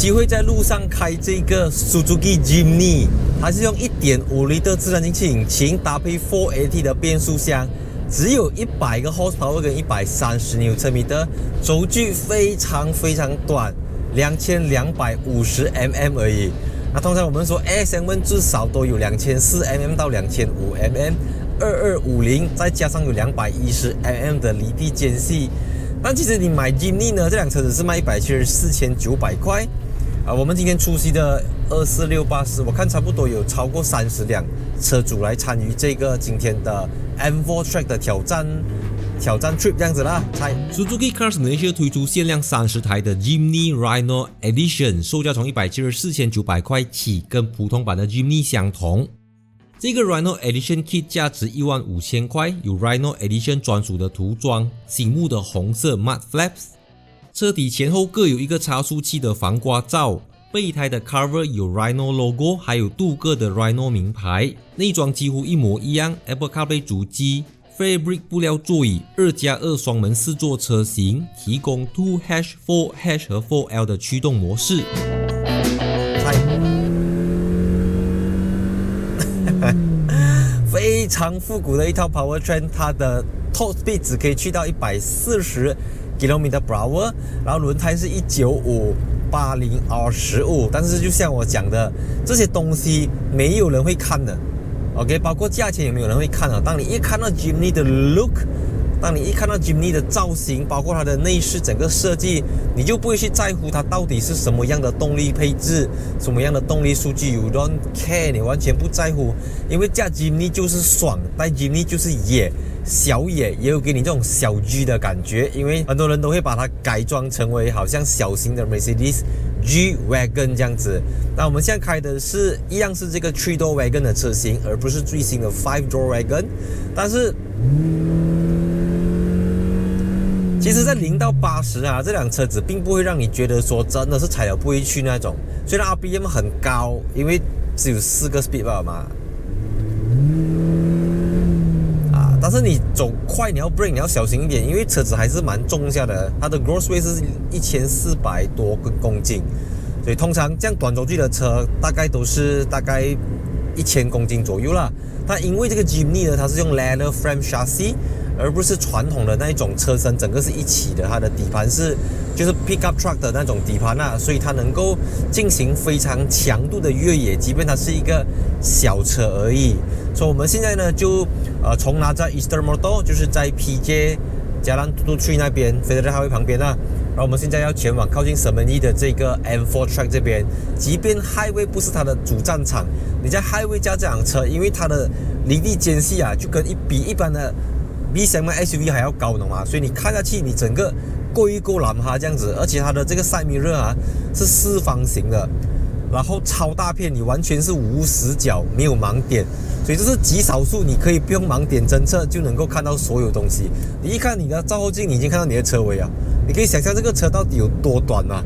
机会在路上开这个 Suzuki Jimny， 它是用 1.5 L 的自然进气引擎搭配 4AT 的变速箱，只有100个 horsepower 跟130 Nm， 轴距非常短，2250 mm 而已。那通常我们说 AX7 至少都有2400 mm 到2500 mm， 2250再加上有210 mm 的离地间隙。但其实你买 Jimny 呢，这辆车子是卖174,900块。我们今天出席的24684，我看差不多有超过30辆车主来参与这个今天的 M4 Track 的挑战 trip 这样子啦。Suzuki Cars Malaysia 推出限量30台的 Jimny Rhino Edition， 售价从174,900块起，跟普通版的 Jimny 相同。这个 Rhino Edition Kit 价值15000块，有 Rhino Edition 专属的涂装，醒目的红色 Mud Flaps。车底前后各有一个差速器的防刮罩，备胎的 cover 有 Rhino logo， 还有镀铬的 Rhino 名牌，内装几乎一模一样。Apple CarPlay 主机 Fabric 布料座椅，2+2双门4座车型，提供 2H、4H 和 4L 的驱动模式。非常复古的一套 Powertrain， 它的 top speed 只可以去到140 km/h， 然后轮胎是195/80R15， 但是就像我讲的，这些东西没有人会看的 ，OK， 包括价钱也没有人会看的。当你一看到 Jimny 的 look， 当你一看到 Jimny 的造型，包括它的内饰整个设计，你就不会去在乎它到底是什么样的动力配置，什么样的动力数据 ，You don't care， 你完全不在乎，因为驾 Jimny 就是爽，带 Jimny 就是野。小野也有给你这种小 G 的感觉，因为很多人都会把它改装成为好像小型的 Mercedes G Wagon 这样子。那我们现在开的是一样是这个 3 Door Wagon 的车型，而不是最新的5 Door Wagon。但是其实在0到80啊，这辆车子并不会让你觉得说真的是踩了不会去那种。虽然 RPM 很高，因为只有4个 speed 吧。但是你走快，你要 brake， 你要小心一点，因为车子还是蛮重下的，它的 gross weight 是1400多公斤，所以通常这样短轴距的车大概都是大概1000公斤左右啦。它因为这个 Jimny 呢，它是用 leather frame chassis， 而不是传统的那一种车身整个是一起的，它的底盘是就是 pickup truck 的那种底盘啊，所以它能够进行非常强度的越野，即便它是一个小车而已。所以我们现在呢就从拿在 Eastern Motor， 就是在 PJ 加兰嘟嘟区那边 Federal Highway 旁边啊，然后我们现在要前往靠近什门一的这个 M4 Track 这边。即便 Highway 不是它的主战场，你在 Highway 驾这辆车，因为它的离地间隙啊，就跟比一般的 B segment SUV 还要高，懂吗？所以你看下去，你整个过一过栏哈这样子，而且它的这个 side mirror 啊是4方形的，然后超大片，你完全是无死角，没有盲点。所以这是极少数你可以不用盲点侦测就能够看到所有东西。你一看你的照后镜，你已经看到你的车尾啊！你可以想象这个车到底有多短啊！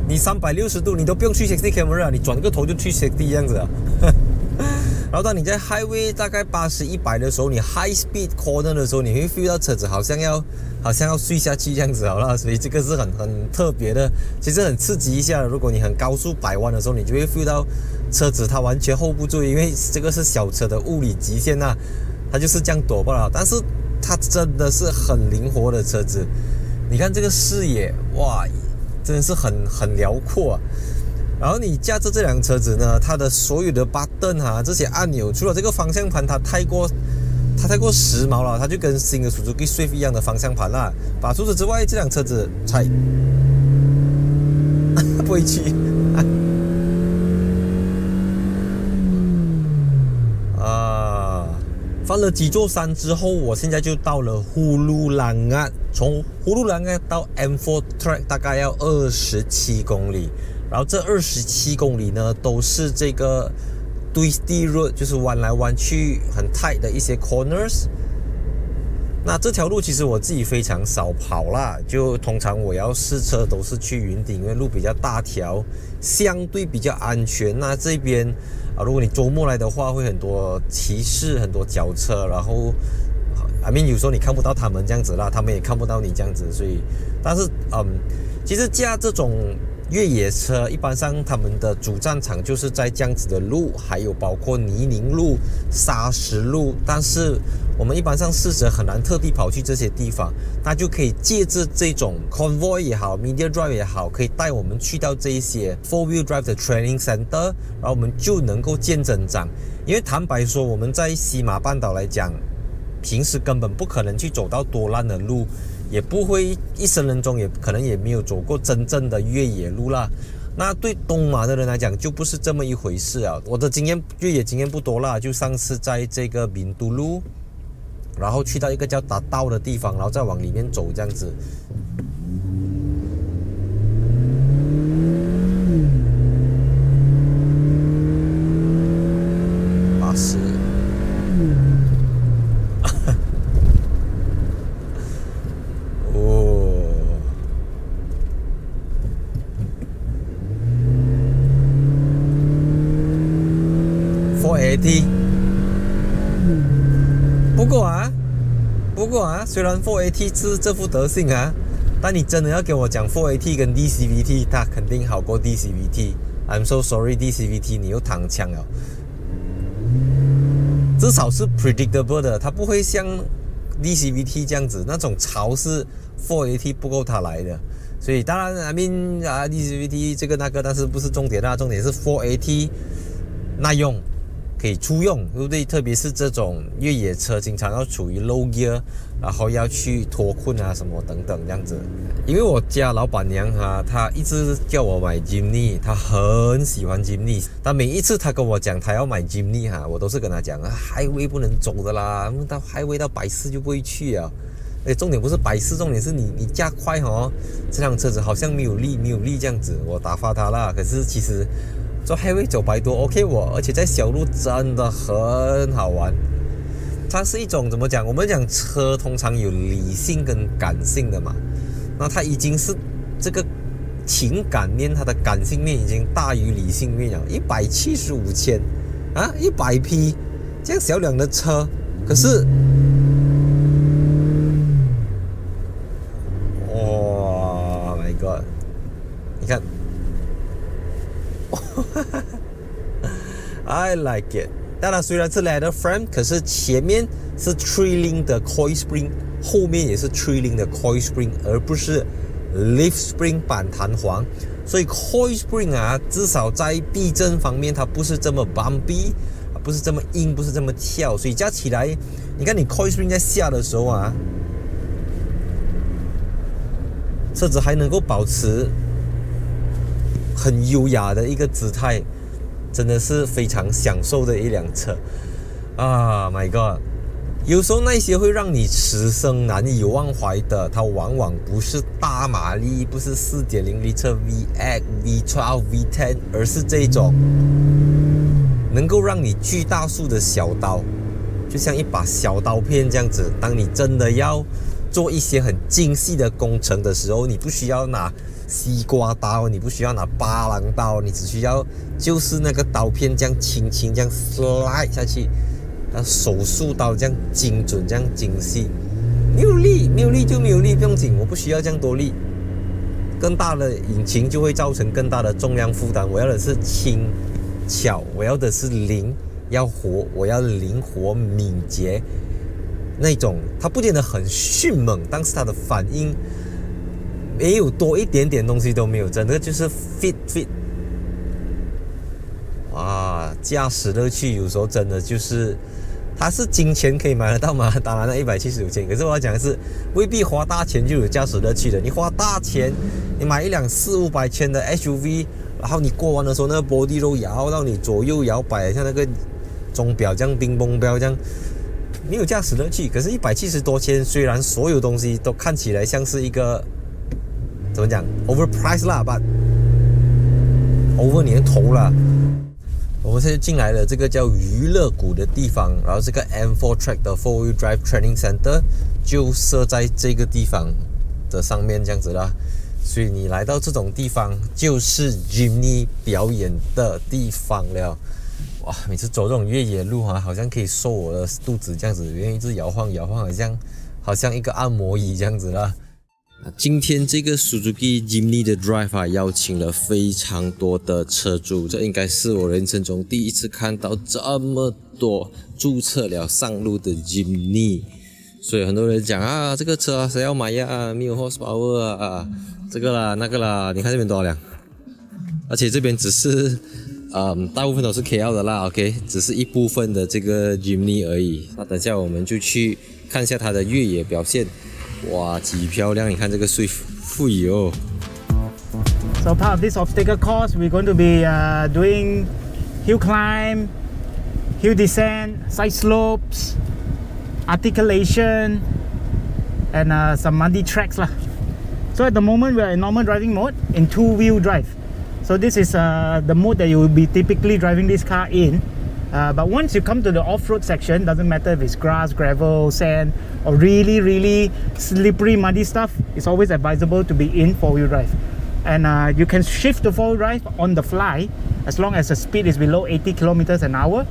你360度你都不用去 60 camera， 你转个头就去60这样子啊！然后当你在 highway 大概80、100的时候，你 high speed corner 的时候，你会 feel 到车子好像要睡下去这样子好了，所以这个是很特别的，其实很刺激一下。如果你很高速摆弯的时候，你就会 feel 到车子它完全 hold 不住，因为这个是小车的物理极限啊，它就是这样躲不了。但是它真的是很灵活的车子，你看这个视野，哇，真的是很辽阔啊。然后你驾着这辆车子呢，它的所有的 button 啊，这些按钮，除了这个方向盘它太过时髦了，它就跟新的 Suzuki Swift 一样的方向盘啦。除此之外，这辆车子才不会去翻了几座山之后，我现在就到了呼噜兰岸。从呼噜兰岸到 M4 Track 大概要27公里。然后这27公里呢，都是这个 twisty road， 就是弯来弯去很 tight 的一些 corners。那这条路其实我自己非常少跑啦，就通常我要试车都是去云顶，因为路比较大条，相对比较安全。那这边如果你周末来的话，会很多骑士，很多脚车，然后有时候你看不到他们这样子啦，他们也看不到你这样子，所以但是其实驾这种越野车一般上他们的主战场就是在这样子的路，还有包括泥泞路、砂石路，但是我们一般上试者很难特地跑去这些地方，他就可以借着这种 convoy 也好 media drive 也好，可以带我们去到这一些 four wheel drive 的 training center， 然后我们就能够见真章。因为坦白说，我们在西马半岛来讲，平时根本不可能去走到多烂的路，也不会一生人中也可能也没有走过真正的越野路啦。那对东马的人来讲就不是这么一回事啊。我的越野经验不多啦，就上次在这个敏都路，然后去到一个叫达道的地方，然后再往里面走这样子。巴士。4AT， 不过啊，虽然 4AT 是这副德性啊，但你真的要给我讲 4AT 跟 DCVT， 它肯定好过 DCVT。I'm so sorry DCVT， 你又躺枪了。至少是 predictable 的，它不会像 DCVT 这样子，那种潮是 4AT 不够它来的。所以当然 I mean DCVT 这个那个，但是不是重点啦，重点是 4AT 耐用。可以出用，对不对？特别是这种越野车，经常要处于 low gear， 然后要去脱困啊什么等等这样子。因为我家老板娘她一直叫我买 Jimny， 她很喜欢 Jimny， 但每一次她跟我讲她要买 Jimny 我都是跟她讲highway 不能走的啦，到 highway 到百四就不会去啊。重点不是百四，重点是你加快这辆车子好像没有力这样子，我打发她啦。可是其实做 highway 900多 OK 而且在小路真的很好玩。它是一种怎么讲？我们讲车通常有理性跟感性的嘛，那它已经是这个情感面，它的感性面已经大于理性面了。175千100匹这样小辆的车，可是哇 my god， 你看。I like it。 当然虽然是 leather frame， 可是前面是 Trilling 的 coil spring， 后面也是 Trilling 的 coil spring， 而不是 leaf spring 板弹簧。所以 coil spring 至少在避震方面它不是这么 bumpy， 不是这么硬，不是这么跳，所以加起来你看你 coil spring 在下的时候车子还能够保持很优雅的一个姿态，真的是非常享受的一辆车My god， 有时候那些会让你此生难以忘怀的，它往往不是大马力，不是 4.0 L VX V12 V10， 而是这种能够让你锯大树的小刀，就像一把小刀片这样子。当你真的要做一些很精细的工程的时候，你不需要拿西瓜刀，你不需要拿巴郎刀，你只需要就是那个刀片这样轻轻这样 slide 下去，手术刀这样精准，这样精细。没有力就没有力，不用紧，我不需要这样多力。更大的引擎就会造成更大的重量负担，我要的是轻巧，我要的是我要灵活敏捷那种。它不见得很迅猛，但是它的反应没有多一点点东西都没有，真的就是 fit。驾驶乐趣有时候真的就是它是金钱可以买得到吗？当然了，175千，可是我要讲的是未必花大钱就有驾驶乐趣的。你花大钱，你买一辆400-500千的 SUV， 然后你过弯的时候那个 body 都摇到你左右摇摆，像那个钟表这样冰崩标这样，没有驾驶乐趣。可是170多千，虽然所有东西都看起来像是一个怎么讲 overprice 啦， but over 你的头啦。我们现在进来了这个叫娱乐谷的地方，然后这个 M4 Track 的 4 Wheel Drive Training Center 就设在这个地方的上面这样子啦。所以你来到这种地方就是 Jimny 表演的地方了。哇，每次走这种越野路好像可以瘦我的肚子这样子，因为一直摇晃，好像一个按摩椅这样子啦。今天这个 Suzuki Jimny 的 Drive 啊，邀请了非常多的车主，这应该是我人生中第一次看到这么多注册了上路的 Jimny。所以很多人讲啊，这个车啊谁要买呀？没有 horsepower 啊，这个啦那个啦，你看这边多少辆？而且这边只是大部分都是 KL 的啦 ，OK， 只是一部分的这个 Jimny 而已。那等下我们就去看一下它的越野表现。哇，几漂亮！你看这个Swift，富有。So part of this obstacle course, we're going to be doing hill climb, hill descent, side slopes, articulation, and some muddy tracks lah. So at the moment we're in normal driving mode in two-wheel drive. So this is the mode that you will be typically driving this car in. But once you come to the off-road section, doesn't matter if it's grass, gravel, sand, or really slippery, muddy stuff, it's always advisable to be in four-wheel drive. And you can shift to four-wheel drive on the fly as long as the speed is below 80 kilometers an hour.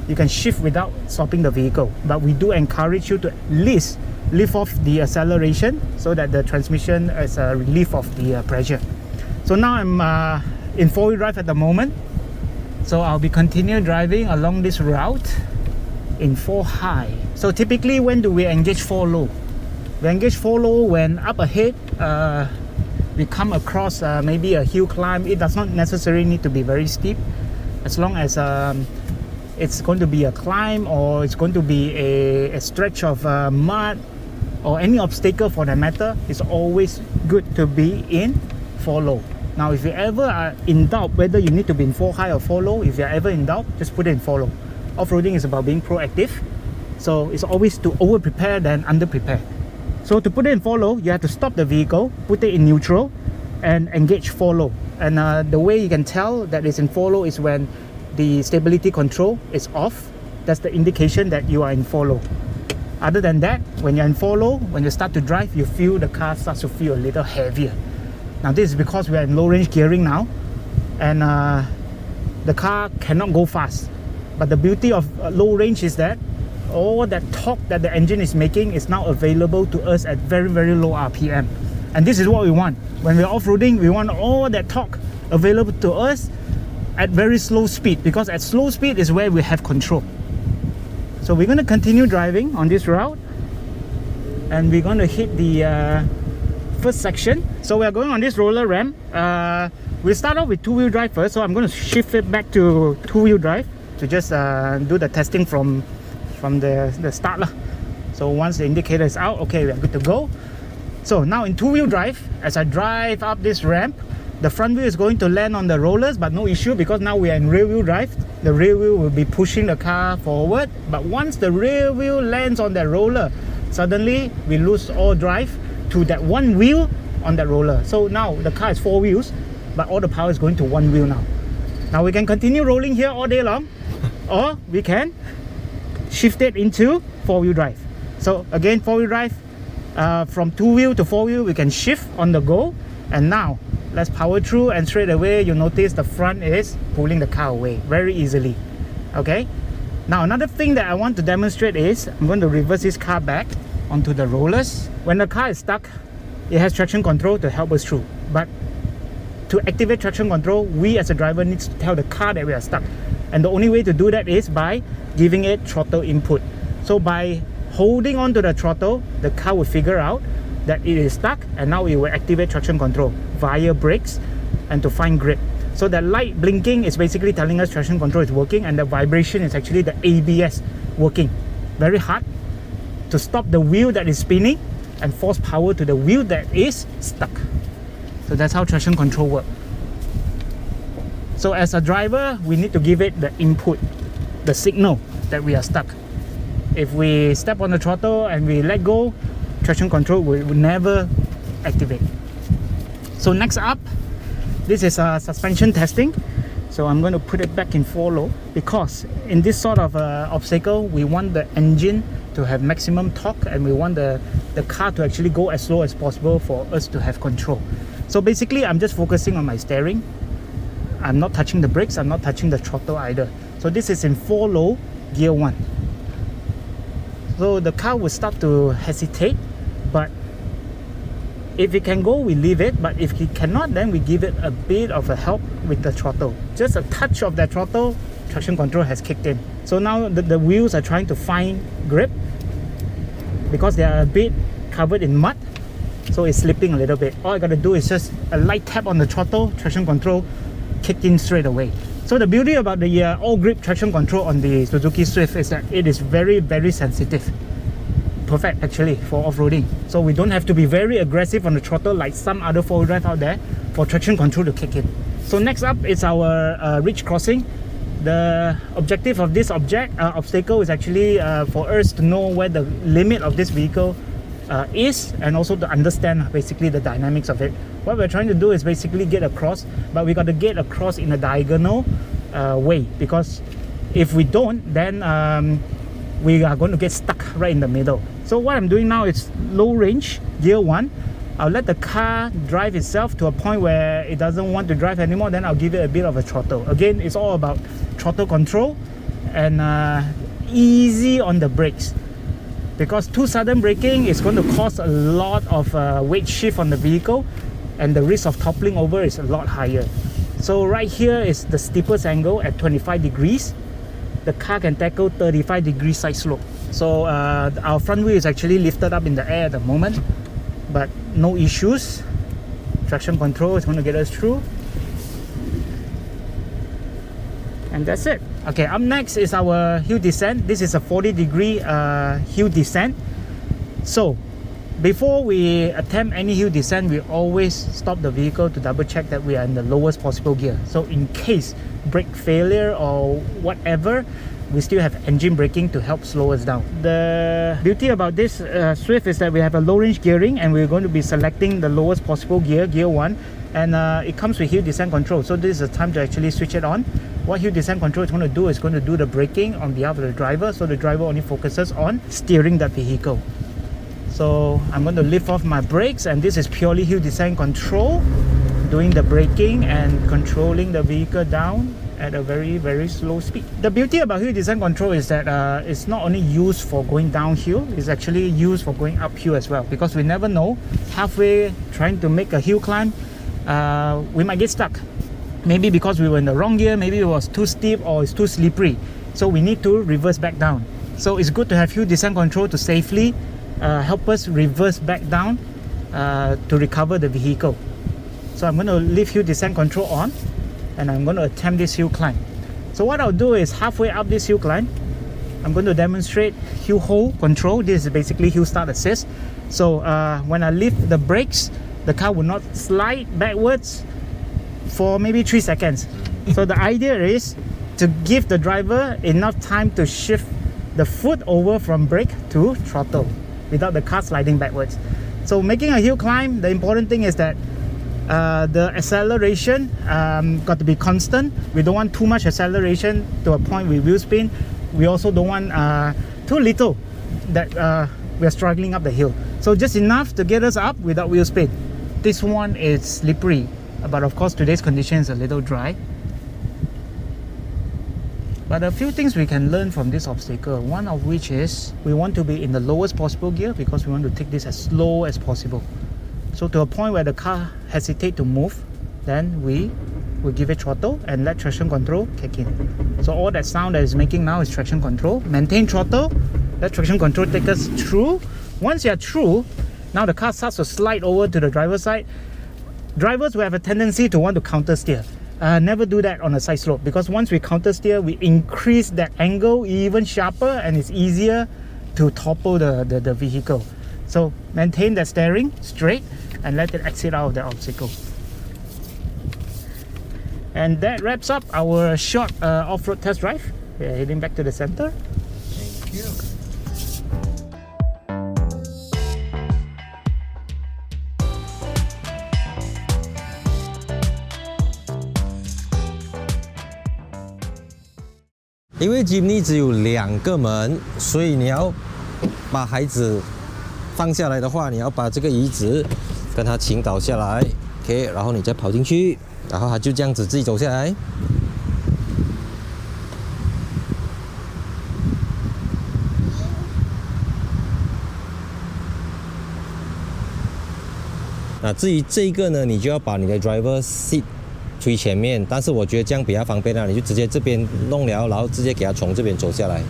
You can shift without stopping the vehicle. But we do encourage you to at least lift off the acceleration so that the transmission is a relief of the pressure. So now I'm in four-wheel drive at the moment. So I'll be continue driving along this route in 4 high. So typically when do we engage 4 low? We engage 4 low when up ahead we come across maybe a hill climb. It does not necessarily need to be very steep. As long as it's going to be a climb or it's going to be a stretch of mud or any obstacle for that matter, it's always good to be in 4 low. Now if you ever are in doubt whether you need to be in 4 high or 4 low, if you're ever in doubt, just put it in 4 low. Off-roading is about being proactive. So it's always to over-prepare than under-prepare. So to put it in 4 low, you have to stop the vehicle, put it in neutral, and engage 4 low. And the way you can tell that it's in 4 low is when the stability control is off. That's the indication that you are in 4 low. Other than that, when you're in 4 low, when you start to drive, you feel the car starts to feel a little heavier. Now this is because we are in low range gearing now, and the car cannot go fast. But the beauty of low range is that all that torque that the engine is making is now available to us at very low RPM. And this is what we want. When we're off-roading, we want all that torque available to us at very slow speed, because at slow speed is where we have control. So we're going to continue driving on this route, and we're going to hit the first section. So we are going on this roller ramp. We'll start off with two-wheel drive first, so I'm going to shift it back to two-wheel drive to just do the testing from the start lah. So once the indicator is out, okay, we are good to go. So now in two-wheel drive, as I drive up this ramp, the front wheel is going to land on the rollers, but no issue because now we are in rear-wheel drive. The rear wheel will be pushing the car forward, but once the rear wheel lands on that roller, suddenly we lose all drive to that one wheel on that roller. So now the car is 4 wheels, but all the power is going to one wheel now. Now we can continue rolling here all day long, or we can shift it into 4-wheel drive. So again, 4-wheel drive, from 2-wheel to 4-wheel, we can shift on the go. And now let's power through, and straight away you notice the front is pulling the car away very easily. Okay, now another thing that I want to demonstrate is I'm going to reverse this car back onto the rollers. When the car is stuck, it has traction control to help us through, but to activate traction control, we as a driver needs to tell the car that we are stuck, and the only way to do that is by giving it throttle input. So by holding on to the throttle, the car will figure out that it is stuck, and now it will activate traction control via brakes and to find grip. So the light blinking is basically telling us traction control is working, and the vibration is actually the ABS working very hard to stop the wheel that is spinning and force power to the wheel that is stuck. So that's how traction control works. So as a driver, we need to give it the input, the signal that we are stuck. If we step on the throttle and we let go, traction control will never activate. So next up, this is suspension testing. So I'm going to put it back in 4 low, because in this sort of obstacle, we want the engine to have maximum torque, and we want the car to actually go as slow as possible for us to have control. So basically, I'm just focusing on my steering. I'm not touching the brakes, I'm not touching the throttle either. So this is in 4 low, gear 1. So the car will start to hesitate, but If it can go, we leave it, but if it cannot, then we give it a bit of a help with the throttle. Just a touch of that throttle, traction control has kicked in. So now the wheels are trying to find grip because they are a bit covered in mud, so it's slipping a little bit. All I gotta do is just a light tap on the throttle, traction control kicked in straight away. So the beauty about the all-grip traction control on the Suzuki Swift is that it is very, very sensitive. Perfect actually for off-roading. So we don't have to be very aggressive on the throttle like some other four-wheel drive out there for traction control to kick in. So next up is our ridge crossing. The objective of this obstacle is actually for us to know where the limit of this vehicle is, and also to understand basically the dynamics of it. What we're trying to do is basically get across, but we got to get across in a diagonal way, because if we don't, then we are going to get stuck right in the middle. So what I'm doing now is low range, gear 1. I'll let the car drive itself to a point where it doesn't want to drive anymore, then I'll give it a bit of a throttle. Again, it's all about throttle control and easy on the brakes, because too sudden braking is going to cause a lot of weight shift on the vehicle, and the risk of toppling over is a lot higher. So right here is the steepest angle at 25 degrees. The car can tackle 35 degree side slope. So our front wheel is actually lifted up in the air at the moment, but no issues. Traction control is going to get us through. And that's it. Okay, up next is our hill descent. This is a 40 degree hill descent. So before we attempt any hill descent, we always stop the vehicle to double check that we are in the lowest possible gear. So in case brake failure or whatever, we still have engine braking to help slow us down. The beauty about this Swift is that we have a low range gearing, and we're going to be selecting the lowest possible gear, gear 1, and it comes with hill descent control. So this is the time to actually switch it on. What hill descent control is going to do is going to do the braking on behalf of the driver, so the driver only focuses on steering that vehicle. So I'm going to lift off my brakes, and this is purely hill descent control, doing the braking and controlling the vehicle down at a very, very slow speed. The beauty about hill descent control is that it's not only used for going downhill, it's actually used for going uphill as well, because we never know, halfway trying to make a hill climb, we might get stuck. Maybe because we were in the wrong gear, maybe it was too steep or it's too slippery. So we need to reverse back down. So it's good to have hill descent control to safely help us reverse back down to recover the vehicle. So I'm going to leave hill descent control on, and I'm going to attempt this hill climb. So what I'll do is halfway up this hill climb, I'm going to demonstrate hill hold control. This is basically hill start assist. So when I lift the brakes, the car will not slide backwards for maybe 3 seconds. So the idea is to give the driver enough time to shift the foot over from brake to throttle without the car sliding backwards. So making a hill climb, the important thing is that the acceleration got to be constant. We don't want too much acceleration to a point we wheel spin. We also don't want too little that we are struggling up the hill. So just enough to get us up without wheel spin. This one is slippery, but of course today's condition is a little dry. But a few things we can learn from this obstacle, one of which is we want to be in the lowest possible gear because we want to take this as slow as possible. So to a point where the car hesitates to move, then we will give it throttle and let traction control kick in. So all that sound that is making now is traction control. Maintain throttle, let traction control take us through. Once you're through, now the car starts to slide over to the driver's side. Drivers will have a tendency to want to counter steer. Never do that on a side slope, because once we counter steer, we increase that angle even sharper, and it's easier to topple the vehicle. So maintain that steering straight and let it exit out of the obstacle. And that wraps up our short off-road test drive. We're heading back to the center. Thank you.因为 Jimny 只有2个门，所以你要把孩子放下来的话，你要把这个椅子跟他倾倒下来 ，OK， 然后你再跑进去，然后他就这样子自己走下来。那至于这一个呢，你就要把你的 driver seat 推前面，但是我觉得这样比较方便啊，你就直接这边弄了，然后直接给他从这边走下来。